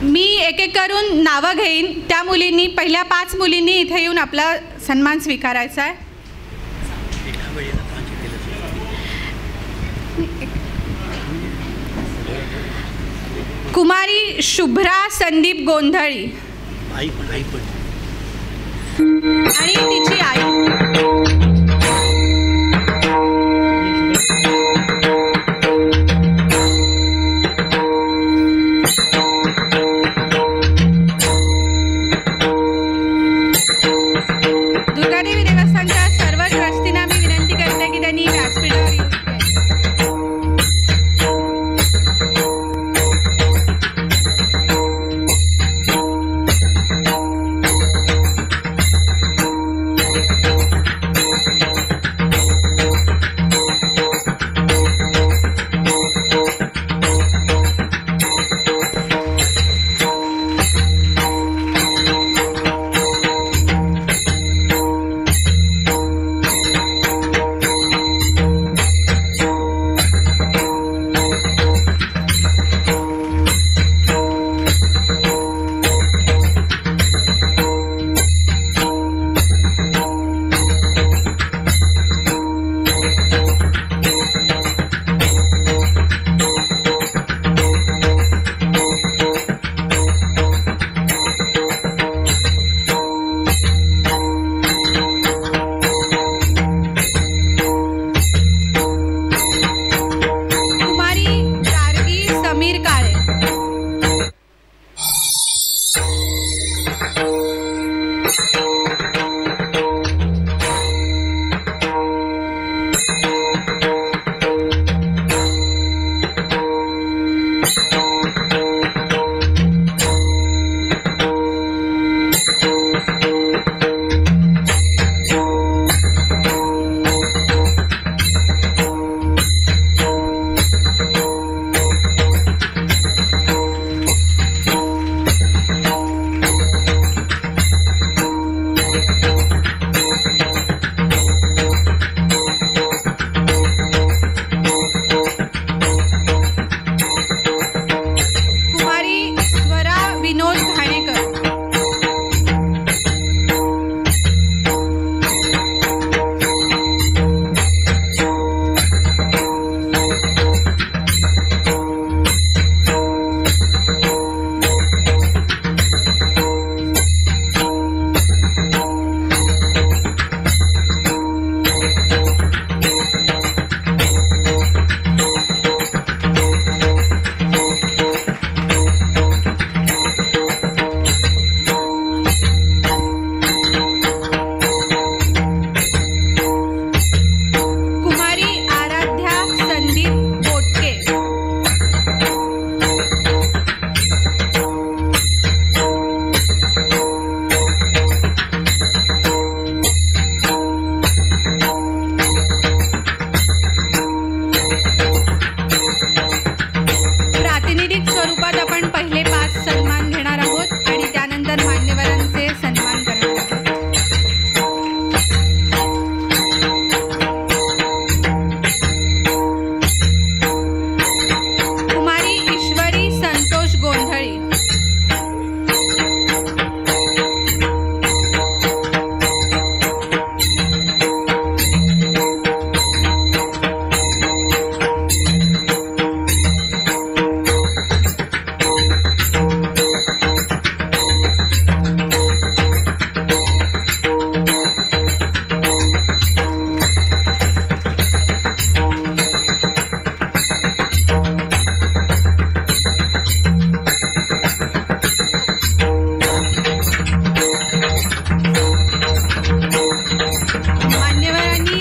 मी एक एक करून नावं घेईन. त्या मुलींनी, पहिल्या 5 मुलींनी इथे येऊन आपला सन्मान स्वीकारायचा आहे. कुमारी शुभ्रा संदीप गोंधळी आणि तिची आई. दुर्गादेवी देवस्थानच्या सर्व ट्रस्टींना मी विनंती करते की त्यांनी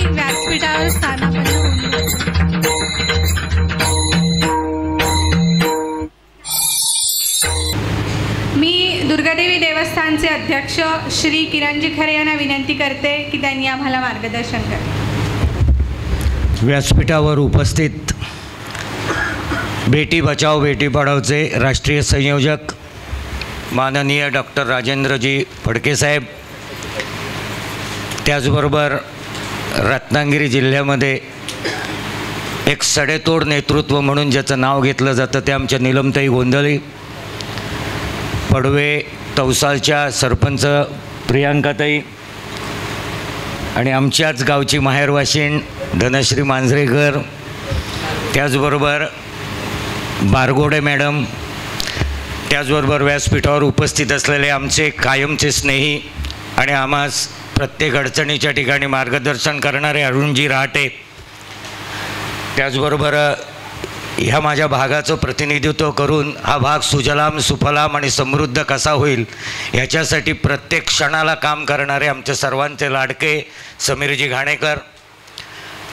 व्यासपीठावर येऊन दुर्गादेवी देवस्थानचे अध्यक्ष श्री किरणजी खरे यांना विनंती करते की त्यांनी आम्हाला मार्गदर्शन करावे। व्यासपीठावर उपस्थित बेटी बचाओ बेटी पढाओचे राष्ट्रीय संयोजक माननीय डॉक्टर राजेंद्रजी फडके साहेब, त्याचबरोबर रत्नागिरी जिल्ह्यामध्ये एक सडेतोड नेतृत्व म्हणून ज्याचं नाव घेतलं जातं ते आमच्या नीलमताई गोंधळी, पडवे, तवसालच्या सरपंच प्रियांकाताई आणि आमच्याच गावची माहेरवाशीण धनश्री मांजरेकर, त्याचबरोबर बारगोडे मॅडम, त्याचबरोबर व्यासपीठावर उपस्थित असलेले आमचे कायमचे स्नेही आणि आम्हास प्रत्येक अडचणीच्या ठिकाणी मार्गदर्शन करणारे अरुणजी रहाटे, त्याचबरोबर ह्या माझ्या भागाचं प्रतिनिधित्व करून हा भाग सुजलाम सुफलाम आणि समृद्ध कसा होईल याच्यासाठी प्रत्येक क्षणाला काम करणारे आमचे सर्वांचे लाडके समीरजी घाणेकर,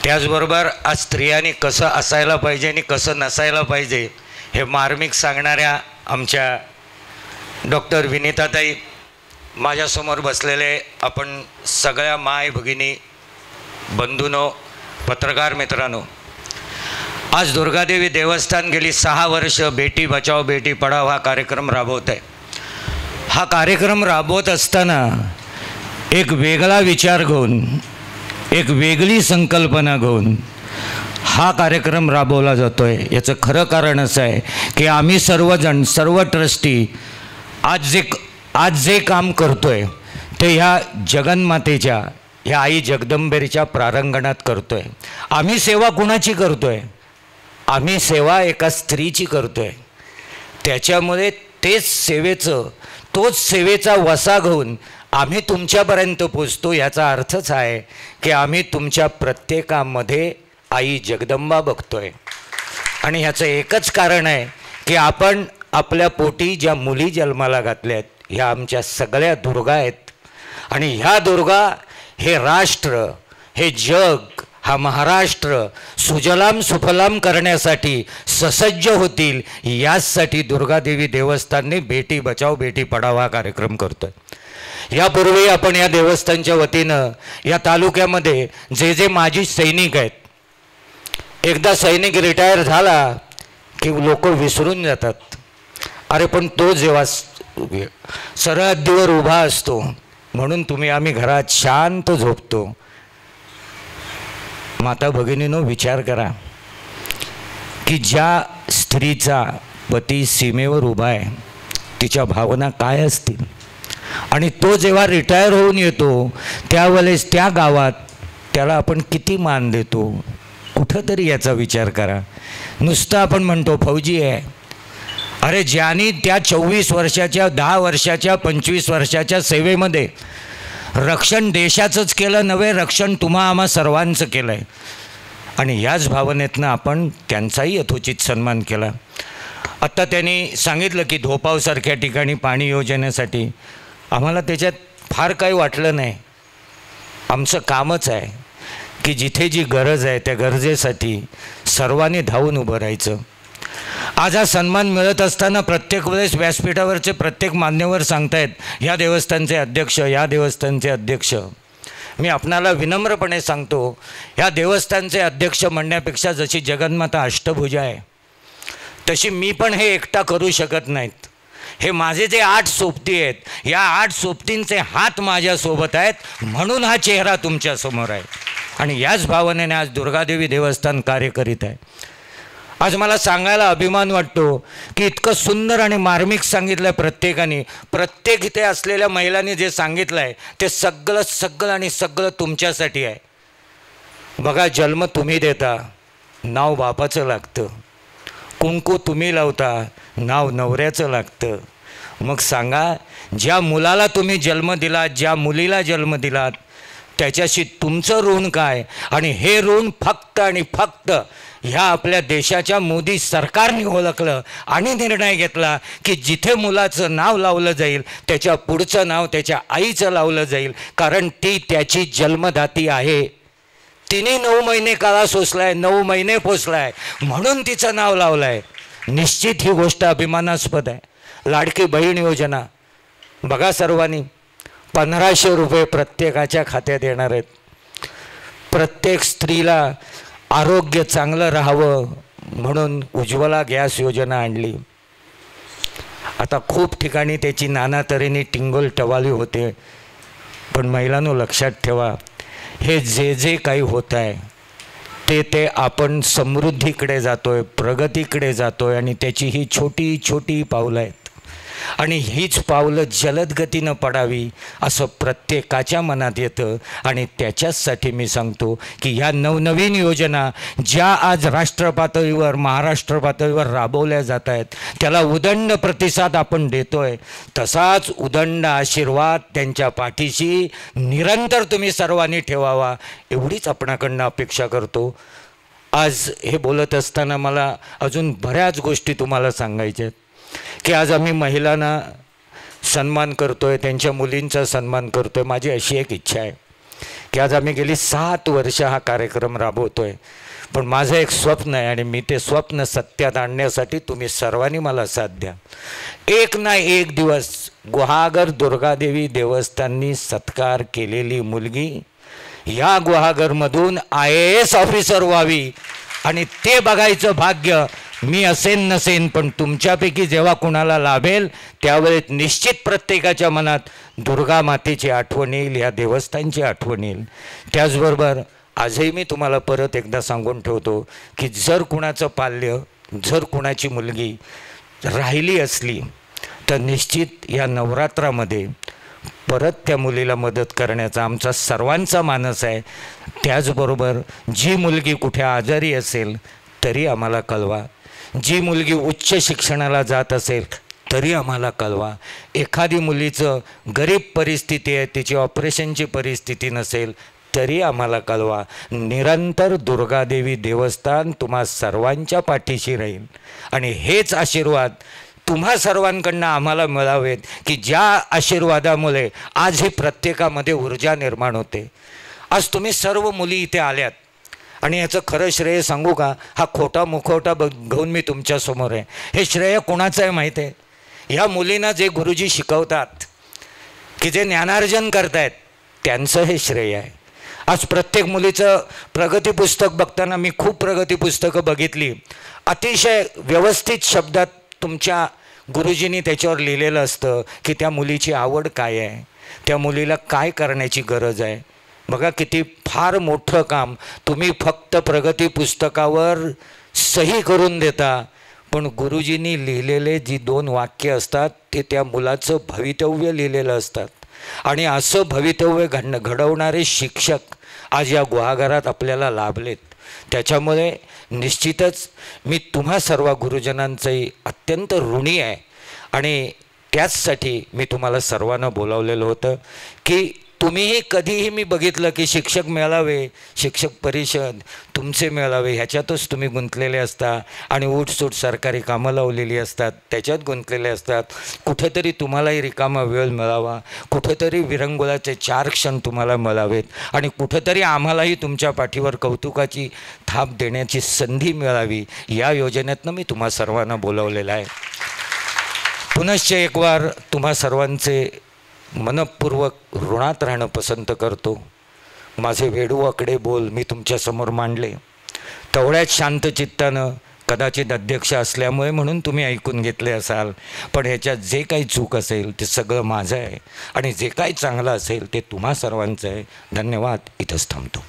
त्याचबरोबर आज स्त्रियांनी कसं असायला पाहिजे आणि कसं नसायला पाहिजे हे मार्मिक सांगणाऱ्या आमच्या डॉक्टर विनीताताई, माझ्यासमोर बसलेले आपण सगळ्या माय भगिनी बंधूंनो, पत्रकार मित्रांनो, आज दुर्गादेवी देवस्थान गेली 6 वर्ष बेटी बचाओ बेटी पढाओ हा कार्यक्रम राबवत आहे. हा कार्यक्रम राबवत असताना एक वेगळा विचार घेऊन, एक वेगळी संकल्पना घेऊन हा कार्यक्रम राबवला जातो आहे. याचं खरं कारण असं आहे की आम्ही सर्वजण, सर्व ट्रस्टी आज जे काम करतो आहे ते ह्या जगन्मातेच्या, ह्या आई जगदंबेच्या प्रांगणात करतो आहे. आम्ही सेवा कुणाची करतो आहे? आम्ही सेवा एका स्त्रीची करतो आहे. त्याच्यामुळे तोच सेवेचा वसा घेऊन आम्ही तुमच्यापर्यंत पोचतो. याचा अर्थच आहे की आम्ही तुमच्या प्रत्येकामध्ये आई जगदंबा बघतो आहे. आणि ह्याचं एकच कारण आहे की आपण आपल्या पोटी ज्या मुली जन्माला घातल्या आहेत ह्या आमच्या सगळ्या दुर्गा आहेत. आणि ह्या दुर्गा हे राष्ट्र, हे जग, हा महाराष्ट्र सुजलाम सुफलाम करण्यासाठी ससज्ज होतील, याचसाठी दुर्गादेवी देवस्थानने बेटी बचाओ बेटी पढाओ हा कार्यक्रम करतो आहे. यापूर्वी आपण या देवस्थानच्या वतीनं या तालुक्यामध्ये जे माजी सैनिक आहेत, एकदा सैनिक रिटायर झाला की लोक विसरून जातात. अरे पण तो जेव्हा सरहद्दीवर उभा असतो म्हणून आम्ही घरात शांत झोपतो. माता भगिनीनो, विचार करा की ज्या स्त्रीचा पती सीमेवर उभा आहे तिच्या भावना काय असतील. आणि तो जेव्हा रिटायर होऊन येतो त्यावेळेस त्या गावात त्याला आपण किती मान देतो. कुठंतरी याचा विचार करा. नुसतं आपण म्हणतो फौजी आहे. अरे ज्यांनी त्या 24 वर्षाच्या, 10 वर्षाच्या, 25 वर्षाच्या सेवेमध्ये रक्षण देशाचंच केलं नव्हे, रक्षण तुम्हा आम्हा सर्वांचं केलं आहे. आणि याच भावनेतनं आपण त्यांचाही यथोचित सन्मान केला. आत्ता त्यांनी सांगितलं की धोपावसारख्या ठिकाणी पाणी योजनेसाठी आम्हाला त्याच्यात फार काही वाटलं नाही. आमचं कामच आहे की जिथे जी गरज आहे त्या गरजेसाठी सर्वांनी धावून उभं राहायचं. आज हा सन्मान मिळत असताना प्रत्येक वेळेस व्यासपीठावरचे प्रत्येक मान्यवर सांगतायत या देवस्थानचे अध्यक्ष, या देवस्थानचे अध्यक्ष. मी आपणाला विनम्रपणे सांगतो, ह्या देवस्थानचे अध्यक्ष म्हणण्यापेक्षा जशी जगन्माता अष्टभुजा आहे तशी मी पण हे एकटा करू शकत नाहीत. हे माझे जे 8 सोबती आहेत, या 8 सोबतींचे हात माझ्यासोबत आहेत म्हणून हा चेहरा तुमच्यासमोर आहे. आणि याच भावनेने आज दुर्गादेवी देवस्थान कार्य करीत आहे. आज मला सांगायला अभिमान वाटतो की इतकं सुंदर आणि मार्मिक सांगितलं आहे प्रत्येकाने. प्रत्येक इथे असलेल्या महिलांनी जे सांगितलं आहे ते सगळं आणि सगळं तुमच्यासाठी आहे. बघा, जन्म तुम्ही देता, नाव बापाचं लागतं. कुंकू तुम्ही लावता, नाव नवऱ्याचं लागतं. मग सांगा, ज्या मुलाला तुम्ही जन्म दिलात, ज्या मुलीला जन्म दिलात, त्याच्याशी तुमचं ऋण काय? आणि हे ऋण फक्त आणि फक्त ह्या आपल्या देशाच्या मोदी सरकारने ओळखलं आणि निर्णय घेतला की जिथे मुलाचं नाव लावलं जाईल त्याच्या पुढचं नाव त्याच्या आईचं लावलं जाईल, कारण ती त्याची जन्मदाती आहे. तिने 9 महिने काळा सोसलाय, 9 महिने पोसलाय म्हणून तिचं नाव लावलं आहे. निश्चित ही गोष्ट अभिमानास्पद आहे. लाडकी बहीण योजना बघा, सर्वांनी 1500 रुपये प्रत्येकाच्या खात्यात येणार आहेत. प्रत्येक स्त्रीला आरोग्य चांगलं राहावं म्हणून उज्ज्वला गॅस योजना आणली. आता खूप ठिकाणी त्याची नाना तऱ्हेने टिंगोल टवाली होते. पण महिलांनो, लक्षात ठेवा, हे जे काही होत आहे ते आपण समृद्धीकडे जातोय, प्रगतीकडे जातोय आणि त्याची ही छोटी छोटी पावलं आहेत. आणि हीच पावलं जलद गतीनं पडावी असं प्रत्येकाच्या मनात येतं. आणि त्याच्याचसाठी मी सांगतो की ह्या नवनवीन योजना ज्या आज राष्ट्र पातळीवर महाराष्ट्र पातळीवर राबवल्या जात आहेत त्याला उदंड प्रतिसाद आपण देतोय. तसाच उदंड आशीर्वाद त्यांच्या पाठीशी निरंतर तुम्ही सर्वांनी ठेवावा एवढीच आपणाकडनं अपेक्षा करतो. आज हे बोलत असताना मला अजून बऱ्याच गोष्टी तुम्हाला सांगायच्या आहेत की आज आम्ही महिलांना सन्मान करतोय, त्यांच्या मुलींचा सन्मान करतोय. माझी अशी एक इच्छा आहे की आज आम्ही गेली 7 वर्ष हा कार्यक्रम राबवतोय, पण माझं एक स्वप्न आहे आणि मी ते स्वप्न सत्यात आणण्यासाठी तुम्ही सर्वांनी मला साथ द्या. एक ना एक दिवस गुहागर दुर्गादेवी देवस्थाननी सत्कार केलेली मुलगी या गुहागरमधून IAS ऑफिसर व्हावी आणि ते बघायचं भाग्य मी असेन नसेन, पण तुमच्यापैकी जेव्हा कुणाला लाभेल त्यावेळेस निश्चित प्रत्येकाच्या मनात दुर्गा मातेची आठवण येईल, या देवस्थानची आठवण येईल. त्याचबरोबर आजही मी तुम्हाला परत एकदा सांगून ठेवतो की जर कुणाचं पाल्य, जर कुणाची मुलगी राहिली असली तर निश्चित या नवरात्रामध्ये परत त्या मुलीला मदत करण्याचा आमचा सर्वांचा मानस आहे. त्याचबरोबर जी मुलगी कुठे आजारी असेल तरी आम्हाला कळवा, जी मुलगी उच्च शिक्षणाला जात असेल तरी आम्हाला कळवा, एखादी मुलीचं गरीब परिस्थिती आहे, तिची ऑपरेशनची परिस्थिती नसेल तरी आम्हाला कळवा. निरंतर दुर्गादेवी देवस्थान तुम्हा सर्वांच्या पाठीशी राहील आणि हेच आशीर्वाद तुम्हा सर्वांकडनं आम्हाला मिळावेत की ज्या आशीर्वादामुळे आज ही प्रत्येकामध्ये ऊर्जा निर्माण होते. आज तुम्ही सर्व मुली इथे आल्यात आणि याचं खरं श्रेय सांगू का, हा खोटा मुखवटा घेऊन मी तुमच्यासमोर आहे. हे श्रेय कोणाचं आहे माहीत आहे? ह्या मुलींना जे गुरुजी शिकवतात, की जे ज्ञानार्जन करतायत, त्यांचं हे श्रेय आहे. आज प्रत्येक मुलीचं प्रगती पुस्तक बघताना मी खूप प्रगती पुस्तकं बघितली, अतिशय व्यवस्थित शब्दात तुमच्या गुरुजींनी त्याच्यावर लिहिलेलं असतं की त्या मुलीची आवड काय आहे, त्या मुलीला काय करण्याची गरज आहे. बघा किती फार मोठं काम. तुम्ही फक्त प्रगती पुस्तकावर सही करून देता, पण गुरुजींनी लिहिलेले जी 2 वाक्य असतात ते त्या मुलाचं भवितव्य लिहिलेलं असतात. आणि असं भवितव्य घडवणारे शिक्षक आज या गुहागरात आपल्याला लाभलेत. त्याच्यामुळे निश्चितच मी तुम्हा सर्व गुरुजनांचंही अत्यंत ऋणी आहे आणि त्याचसाठी मी तुम्हाला सर्वांना बोलावलेलं होतं की तुम्हीही कधीही मी बघितलं की शिक्षक मेळावे, शिक्षक परिषद, तुमचे मेळावे ह्याच्यातच तुम्ही गुंतलेले असता आणि उठसूट सरकारी कामं लावलेली असतात, त्याच्यात गुंतलेले असतात. कुठेतरी तुम्हालाही रिकामा वेळ मिळावा, कुठेतरी विरंगुळाचे 4 क्षण तुम्हाला मिळावेत आणि कुठेतरी आम्हालाही तुमच्या पाठीवर कौतुकाची थाप देण्याची संधी मिळावी, या योजनेतनं मी तुम्हा सर्वांना बोलावलेलं आहे. पुनश्च एक वार तुम्हा सर्वांचे मनपूर्वक ऋणात राहणं पसंत करतो. माझे वेडूवाकडे बोल मी तुमच्यासमोर मांडले तेवढ्याच शांत चित्तानं, कदाचित अध्यक्ष असल्यामुळे म्हणून तुम्ही ऐकून घेतले असाल, पण ह्याच्यात जे काही चूक असेल ते सगळं माझं आहे आणि जे काही चांगलं असेल ते तुम्हा सर्वांचं आहे. धन्यवाद. इथंच थांबतो.